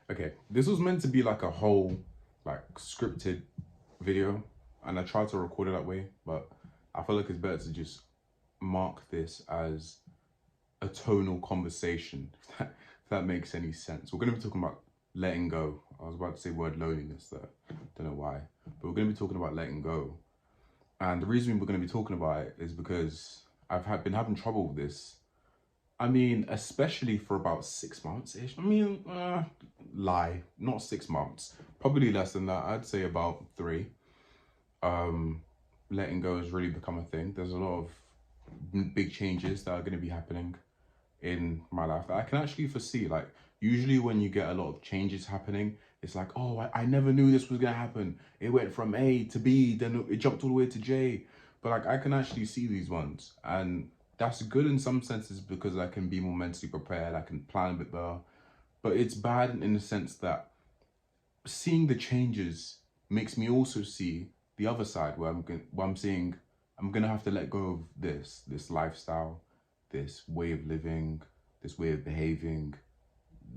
Okay, this was meant to be like a whole, like, scripted video, and I tried to record it that way, but I feel like it's better to just mark this as a tonal conversation, if that makes any sense. We're going to be talking about letting go. I was about to say word loneliness there, don't know why, but we're going to be talking about letting go. And the reason we're going to be talking about it is because been having trouble with this. I mean, especially for about 6 months ish. I mean, lie, not 6 months, probably less than that. I'd say about three. Um, Letting go has really become a thing. There's a lot of big changes that are going to be happening in my life that I can actually foresee. Like, usually when you get a lot of changes happening, it's like, oh, I never knew this was going to happen. It went from A to B, then it jumped all the way to J. But like, I can actually see these ones. And that's good in some senses because I can be more mentally prepared. I can plan a bit better. But it's bad in the sense that seeing the changes makes me also see the other side where I'm seeing I'm gonna have to let go of this lifestyle, this way of living, this way of behaving,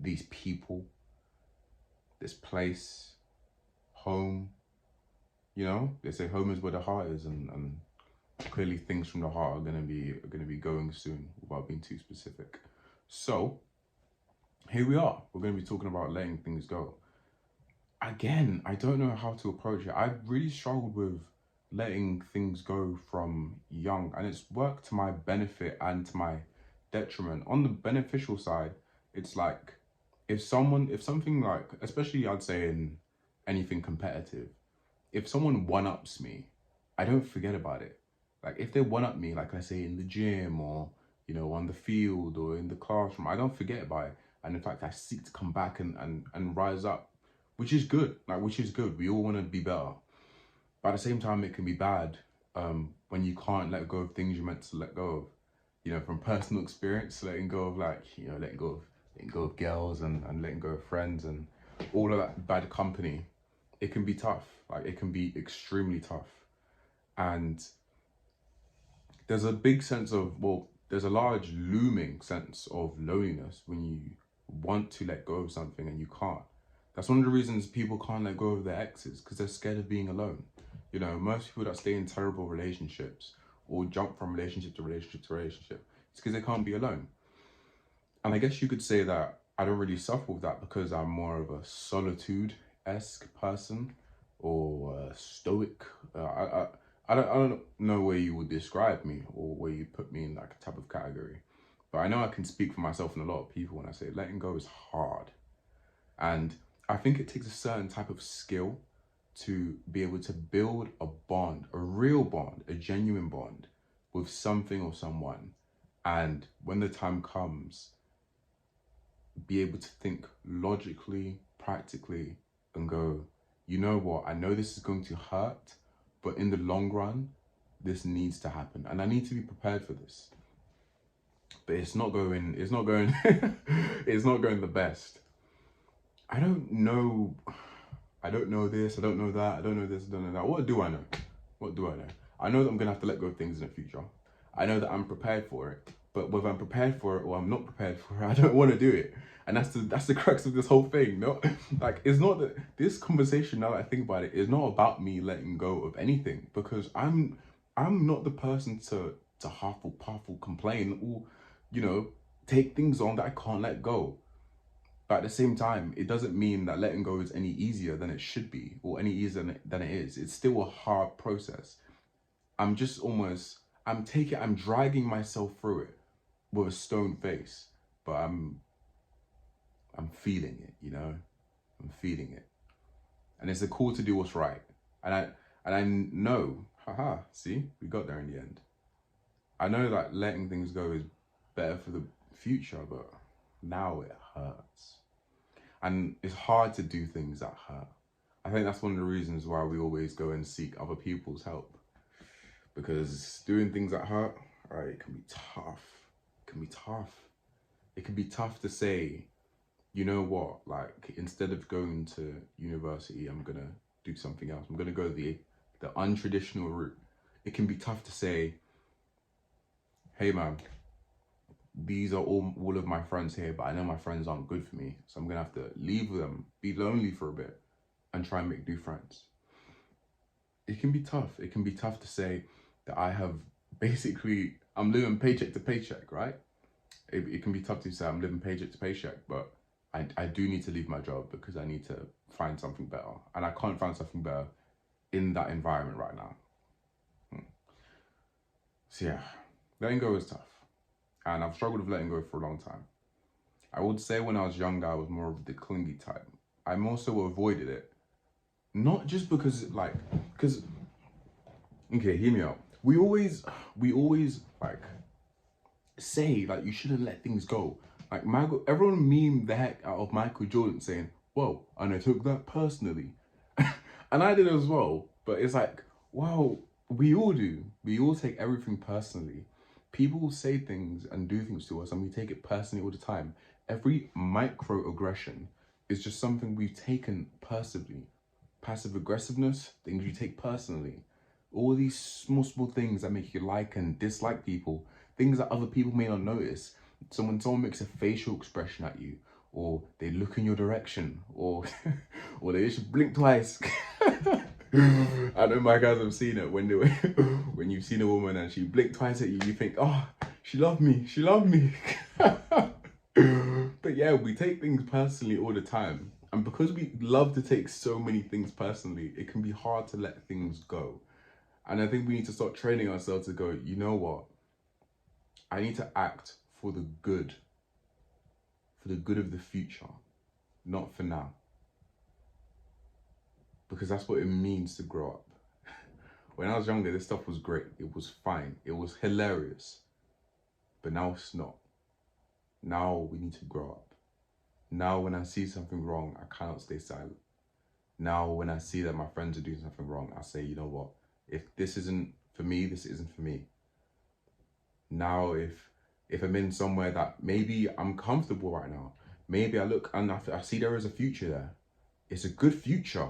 these people, this place, home. You know, they say home is where the heart is, and clearly things from the heart are gonna be going soon without being too specific. So here we are. We're gonna be talking about letting things go. Again, I don't know how to approach it. I've really struggled with letting things go from young, and it's worked to my benefit and to my detriment. On the beneficial side, it's like if something like, especially I'd say in anything competitive, if someone one-ups me, I don't forget about it. Like if they one-up me, like I say in the gym or, on the field or in the classroom, I don't forget about it. And in fact, I seek to come back and rise up, which is good. Like, which is good. We all want to be better. But at the same time, it can be bad when you can't let go of things you're meant to let go of. From personal experience, letting go of letting go of girls and letting go of friends and all of that bad company, it can be tough. Like it can be extremely tough. And there's a big sense of, well, there's a large looming sense of loneliness when you want to let go of something and you can't. That's one of the reasons people can't let go of their exes, because they're scared of being alone. Most people that stay in terrible relationships or jump from relationship to relationship to relationship, it's because they can't be alone. And I guess you could say that I don't really suffer with that because I'm more of a solitude-esque person or stoic. I don't know where you would describe me or where you put me in like a type of category. But I know I can speak for myself and a lot of people when I say letting go is hard. And I think it takes a certain type of skill to be able to build a bond, a real bond, a genuine bond with something or someone. And when the time comes, be able to think logically, practically, and go, you know what, I know this is going to hurt, but in the long run, this needs to happen. And I need to be prepared for this. But it's not going, it's not going the best. I don't know. I don't know this, I don't know that, I don't know this, I don't know that. What do I know? What do I know? I know that I'm gonna have to let go of things in the future. I know that I'm prepared for it, but whether I'm prepared for it or I'm not prepared for it, I don't want to do it. And that's the crux of this whole thing. No, like it's not that this conversation. Now that I think about it, is not about me letting go of anything because I'm not the person to huffle complain or, you know, take things on that I can't let go. But at the same time, it doesn't mean that letting go is any easier than it should be or any easier than it is. It's still a hard process. I'm just almost, I'm dragging myself through it with a stone face, but I'm feeling it, I'm feeling it. And it's a call to do what's right. And I know, see, we got there in the end. I know that letting things go is better for the future, but now it hurts. And it's hard to do things that hurt. I think that's one of the reasons why we always go and seek other people's help. Because doing things that hurt, right, it can be tough. It can be tough. It can be tough to say, you know what, like instead of going to university, I'm gonna do something else. I'm gonna go the untraditional route. It can be tough to say, hey man, these are all of my friends here, but I know my friends aren't good for me. So I'm going to have to leave them, be lonely for a bit, and try and make new friends. It can be tough. It can be tough to say that I'm living paycheck to paycheck, right? It can be tough to say I'm living paycheck to paycheck, but I do need to leave my job because I need to find something better. And I can't find something better in that environment right now. So yeah, letting go is tough. And I've struggled with letting go for a long time. I would say when I was younger, I was more of the clingy type. I more so avoided it. Not just because okay, hear me out. We always like say like you shouldn't let things go. Like everyone memed the heck out of Michael Jordan saying, "Whoa," and I took that personally. And I did as well. But it's like, wow, we all do. We all take everything personally. People say things and do things to us and we take it personally all the time. Every microaggression is just something we've taken personally. Passive aggressiveness, things you take personally. All these small things that make you like and dislike people, things that other people may not notice. So when someone makes a facial expression at you, or they look in your direction, or or they just blink twice. I know my guys have seen it when when you've seen a woman and she blinked twice at you, you think, oh, she loved me. But yeah, we take things personally all the time. And because we love to take so many things personally, it can be hard to let things go. And I think we need to start training ourselves to go, you know what? I need to act for the good of the future, not for now. Because that's what it means to grow up. When I was younger, this stuff was great. It was fine. It was hilarious. But now it's not. Now we need to grow up. Now when I see something wrong, I cannot stay silent. Now when I see that my friends are doing something wrong, I say, you know what? If this isn't for me, this isn't for me. Now if I'm in somewhere that maybe I'm comfortable right now, maybe I look and I see there is a future there. It's a good future,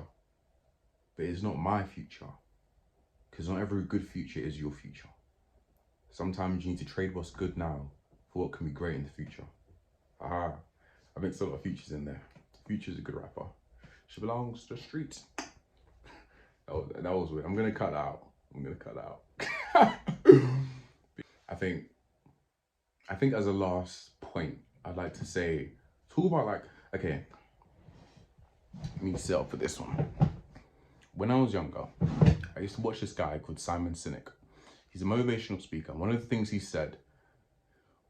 but it's not my future. Because not every good future is your future. Sometimes you need to trade what's good now for what can be great in the future. I mixed a lot of futures in there. Future's a good rapper. She belongs to the streets. That was weird. I'm gonna cut that out. I think as a last point, I'd like to say, talk about like, okay, let me set up for this one. When I was younger, I used to watch this guy called Simon Sinek. He's a motivational speaker. One of the things he said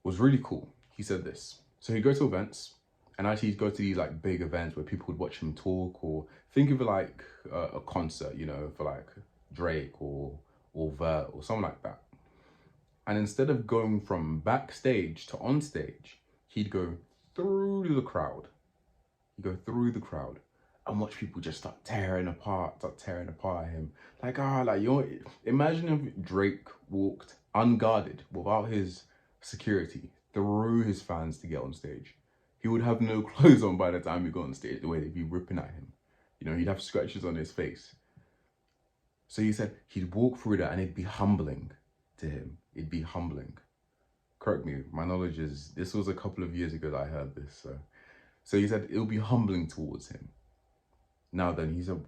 was really cool. He said this. So he'd go to events, and actually he'd go to these like big events where people would watch him talk, or think of it like a concert, you know, for like Drake or Vert or something like that. And instead of going from backstage to on stage, he'd go through the crowd. And watch people just start tearing apart him. Like, imagine if Drake walked unguarded without his security through his fans to get on stage. He would have no clothes on by the time he got on stage, the way they'd be ripping at him. You know, he'd have scratches on his face. So he said he'd walk through that and it'd be humbling to him. It'd be humbling. Correct me, my knowledge is, this was a couple of years ago that I heard this. So he said it'll be humbling towards him. Now then, he said,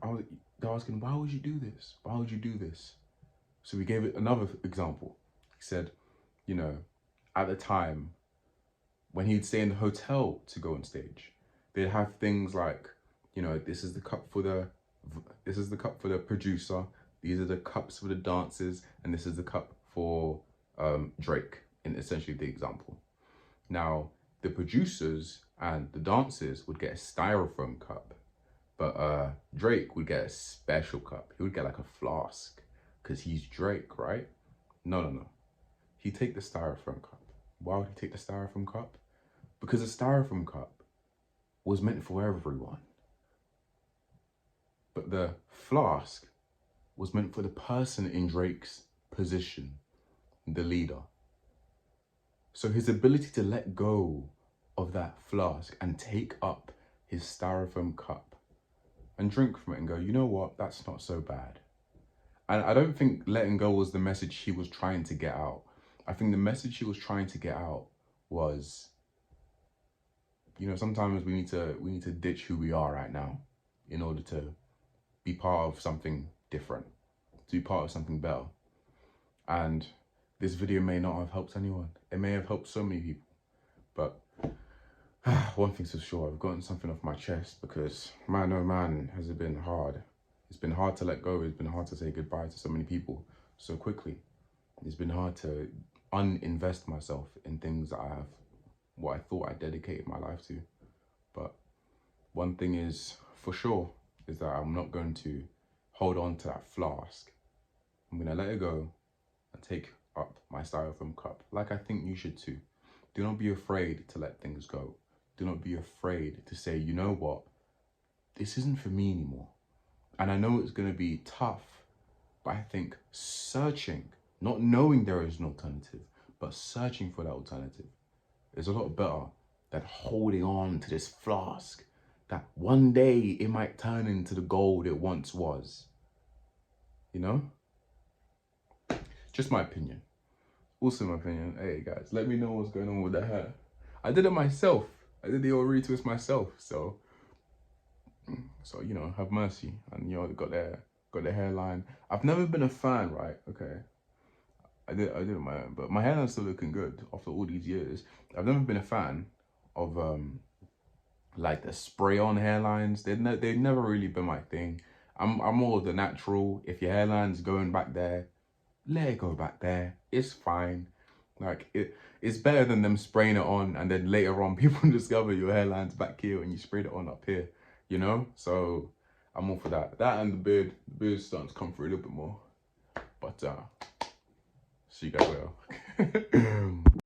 they're asking, why would you do this? Why would you do this? So we gave it another example. He said, you know, at the time, when he'd stay in the hotel to go on stage, they'd have things like, you know, this is the cup for the producer, these are the cups for the dancers, and this is the cup for Drake, in essentially the example. Now, the producers and the dancers would get a styrofoam cup, but Drake would get a special cup. He would get like a flask, because he's Drake, right? No. He'd take the styrofoam cup. Why would he take the styrofoam cup? Because the styrofoam cup was meant for everyone. But the flask was meant for the person in Drake's position, the leader. So his ability to let go of that flask and take up his styrofoam cup and drink from it and go, you know what, that's not so bad. And I don't think letting go was the message he was trying to get out. I think the message he was trying to get out was, you know, sometimes we need to ditch who we are right now in order to be part of something different, to be part of something better. And this video may not have helped anyone. It may have helped so many people, but one thing's for sure, I've gotten something off my chest, because man, oh man, has it been hard. It's been hard to let go. It's been hard to say goodbye to so many people so quickly. It's been hard to uninvest myself in things that what I thought I dedicated my life to. But one thing is for sure, is that I'm not going to hold on to that flask. I'm gonna let it go and take up my styrofoam cup, like I think you should too. Do not be afraid to let things go. Do not be afraid to say, you know what, this isn't for me anymore. And I know it's gonna be tough, but I think searching, not knowing there is an alternative, but searching for that alternative is a lot better than holding on to this flask that one day it might turn into the gold it once was. You know? Just my opinion. Also my opinion. Hey guys, let me know what's going on with the hair. I did it myself. I did the old retwist myself. So you know, have mercy. And you know, got the hairline. I've never been a fan, right? Okay. I did it my own, but my hairline's still looking good after all these years. I've never been a fan of like the spray-on hairlines. They've never really been my thing. I'm more of the natural. If your hairline's going back there, let it go back there. It's fine. Like it's better than them spraying it on and then later on people discover your hairline's back here and you sprayed it on up here, you know? So I'm all for that. That and the beard. The beard's starting to come through a little bit more. But see you guys later.